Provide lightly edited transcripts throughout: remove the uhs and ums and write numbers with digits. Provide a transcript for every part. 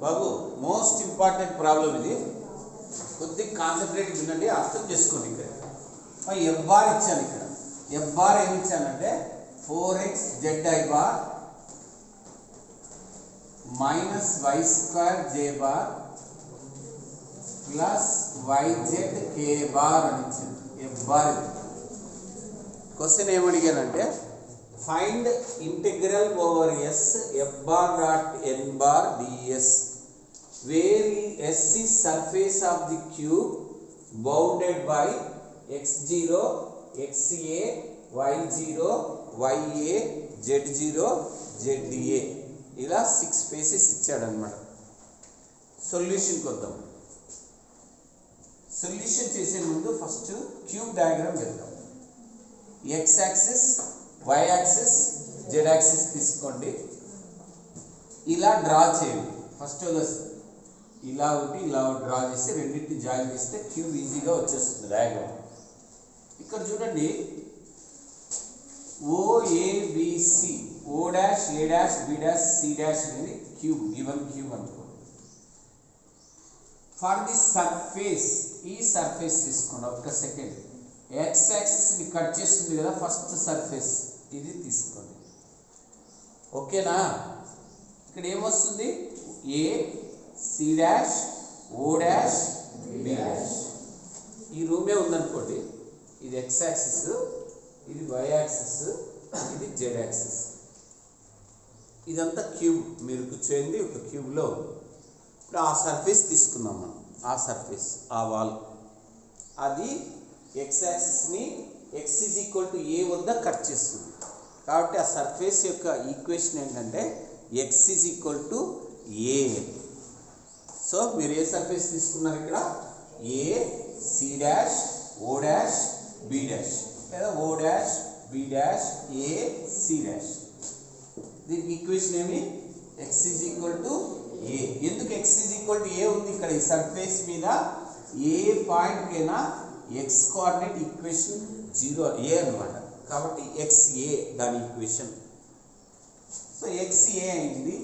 బాబు most important problem ఇది, కొద్దిగా concentrate వినండి, అర్థం చేసుకోండి. ఇక్కడ ఎఫ్ బార్ ఇచ్చాను, ఇక్కడ ఎఫ్ బార్ ఏమి ఇచ్చానంటే 4x zi bar minus y square j bar plus yz k bar అని ఇచ్చాను. ఎఫ్ బార్ క్వశ్చన్ ఏమడిగానంటే find integral over S F bar dot N bar ds where s is surface of the cube bounded by x0 xa y0 ya z0 zda ఇలా 6 spaces ఇచ్చాడు అన్నమాట. సొల్యూషన్కి వద్దాం. Solution చేసే ముందు first cube diagram వెళ్దాం. X axis Y axis Z axis తీసుకోండి, ఇలా draw చేయండి. ఫస్ట్ ఇలా ఒకటి ఇలా డ్రా చేసి రెండింటిని జాయిన్ చేస్తే క్యూబ్ ఈజీగా వచ్చేస్తుంది డయాగ్రామ్. ఇక్కడ చూడండి OABC O dash A dash B dash C dash అనేది క్యూబ్, గివెన్ క్యూబ్ అనుకోండి. ఫర్ ది సర్ఫేస్, ఈ సర్ఫేస్ తీసుకోండి. ఒక్క సెకండ్, ఎక్స్ యాక్సిస్ని కట్ చేస్తుంది కదా ఫస్ట్ సర్ఫేస్, ఇది తీసుకోండి. ఓకేనా? ఇక్కడ ఏమొస్తుంది? A C dash O dash B dash, ఈ రూమే ఉందనుకోండి. ఇది ఎక్స్ యాక్సిస్, ఇది వై యాక్సిస్, ఇది జెడ్ యాక్సిస్. ఇదంతా క్యూబ్, మీరు కూర్చోండి ఒక క్యూబ్లో. ఇప్పుడు ఆ సర్ఫేస్ తీసుకున్నాం మనం, ఆ సర్ఫేస్, ఆ వాల్, అది ఎక్స్ యాక్సిస్ని X is equal to A వద్ద కట్ చేస్తుంది. కాబట్టి ఆ సర్ఫేస్ యొక్క ఈక్వేషన్ ఏంటంటే X is equal to A. So మీరు ఏ సర్ఫేస్ తీసుకున్నారు ఇక్కడ? A C dash O dash B dash, లేదా O dash B dash A C dash. దీనికి ఈక్వేషన్ ఏమి? X is equal to A. ఎందుకు X is equal to A ఉంది ఇక్కడ? ఈ సర్ఫేస్ మీద ఏ పాయింట్కైనా ఎక్స్ కోఆర్డినేట్ ఈక్వేషన్ 0 ఏ అనమాట. కాబట్టి ఎక్స్ ఏ దాని ఈక్వేషన్. సో ఎక్స్ ఏ అయింది.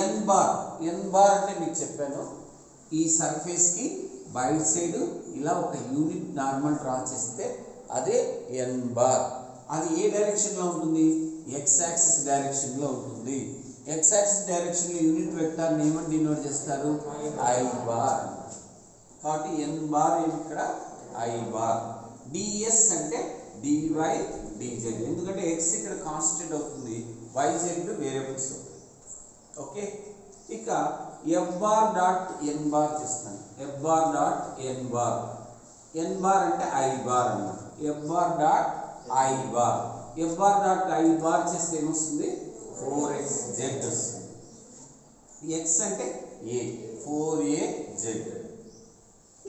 ఎన్ బార్, ఎన్ బార్ అంటే మీకు చెప్పాను, ఈ సర్ఫేస్కి బయట సైడ్ ఇలా ఒక యూనిట్ నార్మల్ డ్రా చేస్తే అదే ఎన్ బార్. అది ఏ డైరెక్షన్లో ఉంటుంది? ఎక్స్ యాక్సిస్ డైరెక్షన్లో ఉంటుంది. ఎక్స్ యాక్సిస్ డైరెక్షన్లో యూనిట్ వెక్టార్ని ఏమని డినోట్ చేస్తారు? I bar. కాబట్టి ఎన్ బార్ ఏమి ఇక్కడ? I bar. డిఎస్ అంటే డివై డిజెడ్, ఎందుకంటే ఎక్స్ ఇక్కడ కాన్స్టెంట్ అవుతుంది, వైజెడ్ వేరియబుల్స్ అవుతుంది. ఓకే, ఇక F bar dot N bar చేస్తాను. F bar dot N bar, ఎన్ బార్ అంటే ఐ బార్ అన్నమాట. F bar dot I bar, F bar dot I bar చేస్తే ఏమొస్తుంది? 4x z వస్తుంది. ఎక్స్ అంటే ఏ, 4az.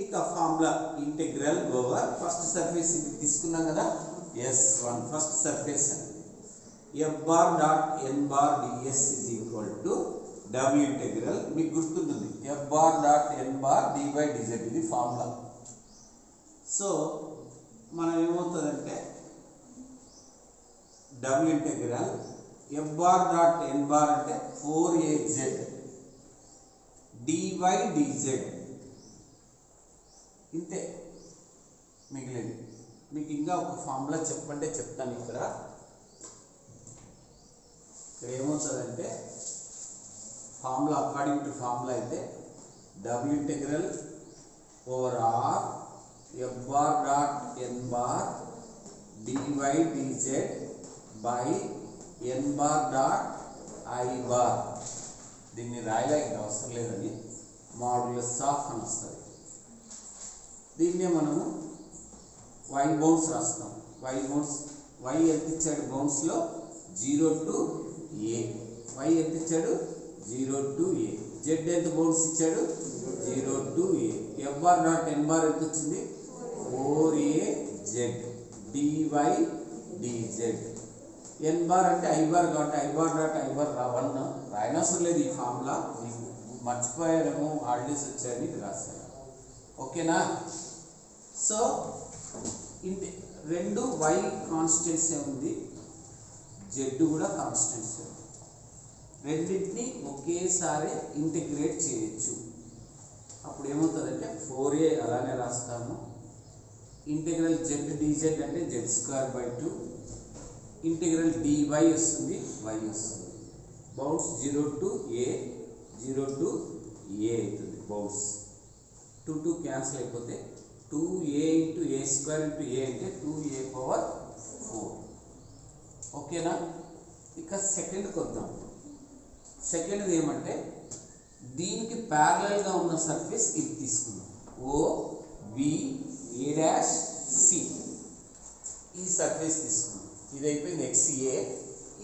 ఇక formula integral over first surface ఇది తీసుకున్నాం కదా, S1 ఫస్ట్ సర్ఫేస్ అనేది F bar dot N bar DS is equal to W integral. మీకు గుర్తుంటుంది F bar dot N bar D by DZ, ఇది ఫార్ములా. సో మనం ఏమవుతుందంటే W integral F bar dot N bar అంటే 4az dy dz, ఇంతే మిగిలింది. మీకు ఇంకా ఒక ఫార్ములా చెప్పంటే చెప్తాను. ఇక్కడ ఏమవుతుందంటే ఫార్ములా అకార్డింగ్ టు ఫార్ములా అయితే W integral over R F bar dot N bar dy dz by N bar dot I bar. దీన్ని రాయలేక అవసరం లేదని మాడ్యులస్ ఆఫ్ అని వస్తుంది. దీన్నే మనము వై బౌండ్స్ రాస్తాం. వై బౌండ్స్, వై ఎంత ఇచ్చాడు బౌండ్స్లో? 0 to a. వై ఎంత ఇచ్చాడు? 0 to a. జెడ్ ఎంత బౌండ్స్ ఇచ్చాడు? 0 to a. F bar dot N bar ఎంత వచ్చింది? 4az dy dz. N bar అంటే ఐ బార్, కాబట్టి I bar dot I bar 1 రాయనవసరం లేదు. ఈ ఫార్ములా మీకు మర్చిపోయారేమో, హాలిడేస్ వచ్చాయని ఇది రాశాను. ఓకేనా? సో ఇంటి రెండు వై కాన్స్టెంట్సే ఉంది, జెడ్ కూడా కాన్స్టెంట్సే ఉంది. రెండింటిని ఒకేసారి ఇంటిగ్రేట్ చేయొచ్చు. అప్పుడు ఏమవుతుందంటే 4a అలానే రాస్తాము. ఇంటిగ్రల్ జెడ్ డిజెడ్ అంటే z²/2. ఇంటిగ్రల్ dy వస్తుంది, y వస్తుంది. Bounds 0 to a, 0 to a అవుతుంది బౌండ్స్. 2 క్యాన్సిల్ అయిపోతే 2a × a² × a అంటే 2a⁴. ఓకేనా? ఇక సెకండ్కి వద్దాం. సెకండ్ది ఏమంటే దీనికి ప్యారలల్గా ఉన్న సర్ఫేస్ ఇది తీసుకుందాం. ఓ బి ఏ డాష్ సి ఈ సర్ఫేస్ తీసుకున్నాం. ఇది అయిపోయింది XA.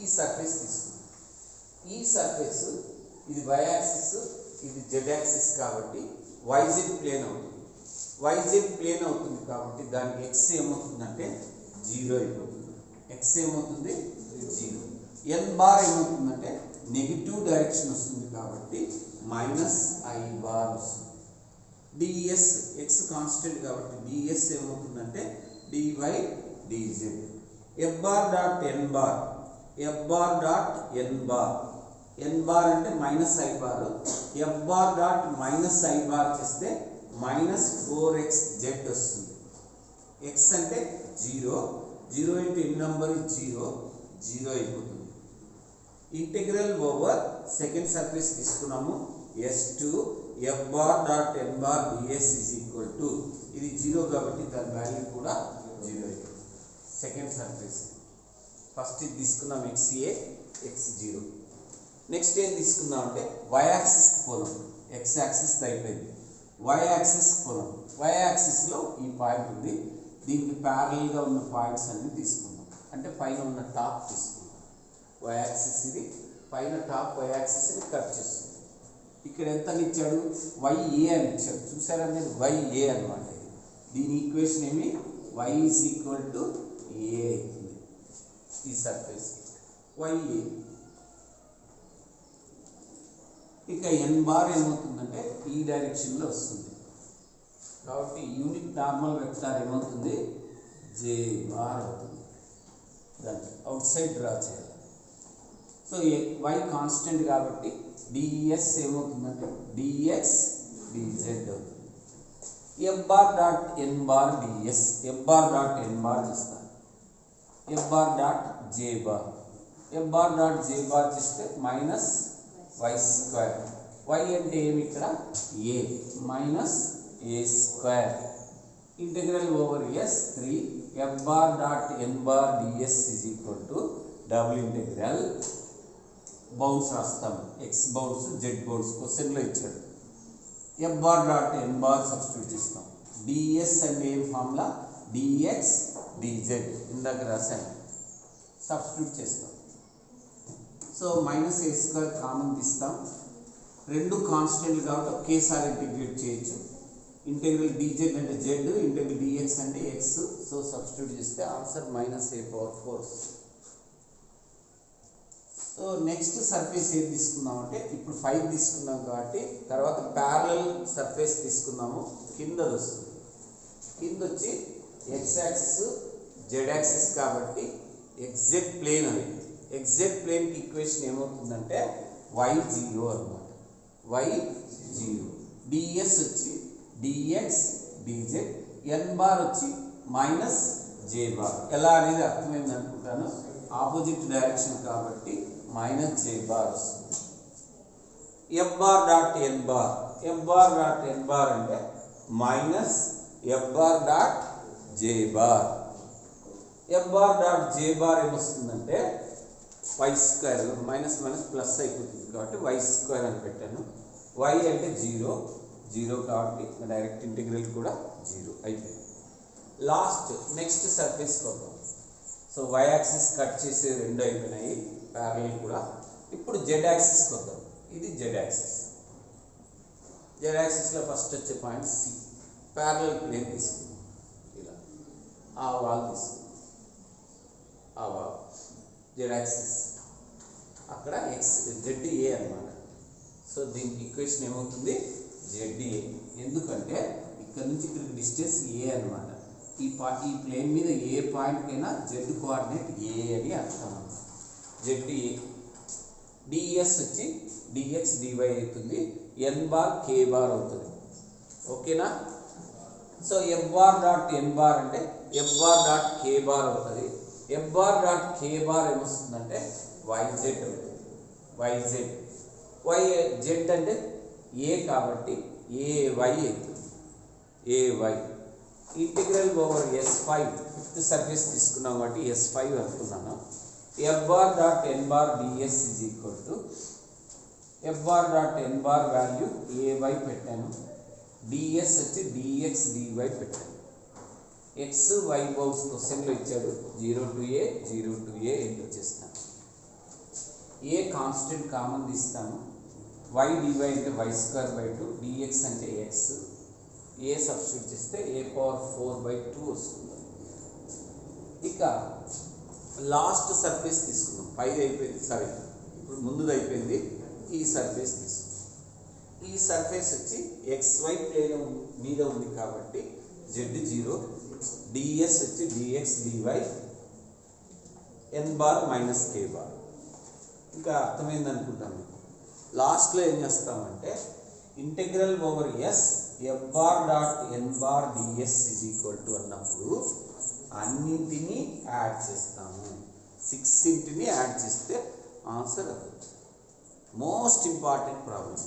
ఈ సర్ఫేస్ తీసుకున్నాం. ఈ సర్ఫేస్ ఇది y యాక్సిస్, ఇది z యాక్సిస్ కాబట్టి YZ ప్లేన్ అవుతుంది. YZ ప్లేన్ అవుతుంది కాబట్టి దానికి x ఏమవుతుందంటే 0 అయిపోతుంది. x ఏమవుతుంది 0. n బార్ ఏమవుతుందంటే నెగిటివ్ డైరెక్షన్ వస్తుంది కాబట్టి -i వస్తుంది. ds x కాన్స్టెంట్ కాబట్టి ds ఏమవుతుందంటే dy dz. f bar dot n bar, f bar dot n bar, n bar అంటే -i bar, f bar dot -i bar చేస్తే -4xz వస్తుంది. x అంటే 0, 0 × n నెంబర్ 0, 0 అయిపోతుంది. ఇంటిగ్రల్ ఓవర్ సెకండ్ సర్ఫేస్ తీసుకున్నాము. S2 f bar dot n bar ds ఇది 0 కాబట్టి దాని value కూడా 0 అయిపోతుంది. సెకండ్ సర్ఫేస్ ఫస్ట్ ఇది తీసుకున్నాం XA, x0. నెక్స్ట్ ఏం తీసుకుందాం అంటే y యాక్సిస్కి పోదాం. x యాక్సిస్ అయిపోయింది, y యాక్సిస్కి పోదాం. y యాక్సిస్లో ఈ పాయింట్ ఉంది. దీనికి ప్యారలల్గా ఉన్న పాయింట్స్ అన్ని తీసుకుందాం. అంటే పైన ఉన్న టాప్ తీసుకుందాం. y యాక్సిస్ ఇది, పైన టాప్ y యాక్సిస్ని కట్ చేస్తుంది. ఇక్కడ ఎంత ఇచ్చాడు? YA అని ఇచ్చాడు. చూసారా మీరు? YA అనమాట. దీని ఈక్వేషన్ ఏమి? y = a అవుతుంది. ఈ సర్ఫేస్ YA. ఇక n బార్ ఏమవుతుందంటే ఈ డైరెక్షన్లో వస్తుంది కాబట్టి యూనిట్ నార్మల్ వెక్టార్ ఏమవుతుంది? j బార్ అవుతుంది. దాన్ని అవుట్ సైడ్ డ్రా చేయాలి. సో y కాన్స్టెంట్ కాబట్టి ds ఏమవుతుందంటే dx dz అవుతుంది. f bar dot n bar ds, f bar dot n bar చేస్తారు. f bar dot j bar, f bar dot j bar చేస్తే -y². y అంటే ఏమి ఇక్కడ? a, -a². Integral over s3 f bar dot n bar ds double integral bounds రాస్తాము. x bounds, z bounds క్వశ్చన్లో ఇచ్చాడు. f bar dot n bar substitute చేస్తాం. ds అంటే ఏం ఫార్ములా? dx dz ఇందాక రాశాను. సబ్స్టిట్యూట్ చేస్తాం. సో -a² కామన్ తీస్తాం. రెండు కాన్స్టెంట్ కాబట్టి ఒకేసారి ఇంటిగ్రేట్ చేయొచ్చు. ఇంటిగ్రల్ dz అంటే z, ఇంటిగ్రల్ dx అంటే x. సో సబ్స్టిట్యూట్ చేస్తే answer -a⁴. So next surface ఏది తీసుకుందాం అంటే ఇప్పుడు 5 తీసుకున్నాం కాబట్టి తర్వాత ప్యారలల్ సర్ఫేస్ తీసుకుందాము. కిందది వస్తుంది. కింద వచ్చి x యాక్సిస్ z యాక్సిస్ కాబట్టి xz ప్లేన్ అని. xz ప్లేన్కి ఈక్వేషన్ ఏమవుతుందంటే y0 అనమాట. y0. ds వచ్చి dx dz, n బార్ వచ్చి -j బార్. ఎలా అనేది అర్థమైంది అనుకుంటాను. ఆపోజిట్ డైరెక్షన్ కాబట్టి -j బార్ వస్తుంది. f bar dot n bar, f bar dot n bar అంటే -f bar dot j bar. f bar dot j bar ఏమొస్తుందంటే y² మైనస్ ప్లస్ అయిపోతుంది కాబట్టి y² అని పెట్టాను. y అంటే 0, 0 కాబట్టి డైరెక్ట్ ఇంటిగ్రల్ కూడా 0 అయిపోయింది. లాస్ట్ నెక్స్ట్ సర్ఫేస్కి వద్దాం. సో y యాక్సిస్ కట్ చేసే రెండు అయిపోయినాయి, ప్యారలల్ కూడా. ఇప్పుడు z యాక్సిస్కి వద్దాం. ఇది z యాక్సిస్. z యాక్సిస్లో ఫస్ట్ వచ్చే పాయింట్ C. ప్యారలల్ ప్లేన్ తీసుకుందాం. ఇలా ఆ వాల్ తీసుకుందాం. ఆ వాల్ z యాక్సిస్ అక్కడ ZA అనమాట. సో దీనికి ఈక్వేషన్ ఏమవుతుంది? ZA. ఎందుకంటే ఇక్కడ నుంచి ఇక్కడికి డిస్టెన్స్ a అనమాట. ఈ ప్లేన్ మీద ఏ పాయింట్కైనా z కోఆర్డినేట్ a అని అర్థం. ZA డిఎస్ వచ్చి డిఎక్స్ డివై అవుతుంది, ఎన్ బార్ కే బార్ అవుతుంది. ఓకేనా? So F bar dot N bar అంటే F bar dot K bar అవుతుంది. F bar dot K bar ఏమొస్తుందంటే వైజెడ్ అవుతుంది. వైజెడ్ వై జెడ్ అంటే ఏ కాబట్టి ఏవై అవుతుంది. AY integral over S5 fifth surface తీసుకున్నాం కాబట్టి S5 అనుకున్నాను. F bar dot N bar DS is equal to F bar dot N bar value AY పెట్టాను, DS వచ్చి డిఎక్స్ డివై పెట్టాను. X Y bounds క్వశ్చన్లో ఇచ్చాడు, 0 to a 0 to a enter చేస్తాను. A constant common తీస్తాను, Y DY అంటే Y square by 2, DX అంటే X, A substitute చేస్తే a పవర్ 4/2 వస్తుంది. ఇక లాస్ట్ సర్ఫేస్ తీసుకుందాం. పైది అయిపోయింది, సరే ఇప్పుడు ముందుది అయిపోయింది. ఈ సర్ఫేస్ తీసుకుందాం. ఈ సర్ఫేస్ వచ్చి XY ప్లేన్ మీద ఉంది కాబట్టి Z0, డిఎస్ వచ్చి DX DY, N bar minus K bar. ఇంకా అర్థమైంది అనుకుంటాను. లాస్ట్లో ఏం చేస్తామంటే integral over S F bar dot N bar DS is equal to అన్నప్పుడు అన్నింటినీ యాడ్ చేస్తాము. 6 యాడ్ చేస్తే ఆన్సర్ అవుతుంది. Most important problem.